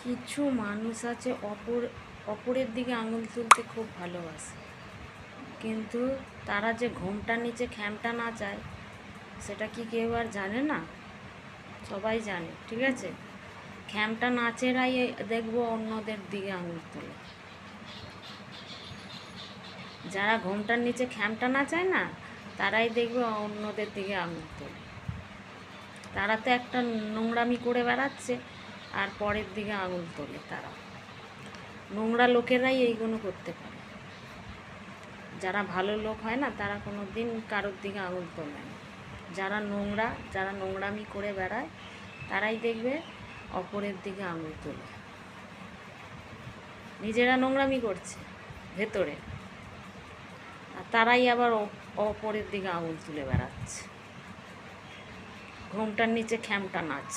কিছু মানুষ আছে অপরের দিকে আঙুল তুলতে খুব ভালোবাসে, কিন্তু তারা যে ঘোমটার নিচে খ্যামটা নাচায় সেটা কি কেউ আর জানে না? সবাই জানে, ঠিক আছে? খ্যামটা নাচেরাই দেখবো অন্যদের দিকে আঙুল তোলে। যারা ঘোমটার নিচে খ্যামটা নাচায় না, তারাই দেখবে অন্যদের দিকে আঙুল তোলে। তারা তো একটা নোংরামি করে বেড়াচ্ছে আর পরের দিকে আঙুল তোলে। তারা নোংরা লোকেরাই এইগুলো করতে পারে। যারা ভালো লোক হয় না, তারা কোনো দিন কারোর দিকে আঙুল তোলে না। যারা নোংরা, যারা নোংরামি করে বেড়ায়, তারাই দেখবে অপরের দিকে আঙুল তোলে। নিজেরা নোংরামি করছে ভেতরে, আর তারাই আবার অপরের দিকে আঙুল তুলে বেড়াচ্ছে, ঘোমটার নিচে খ্যামটা নাচ।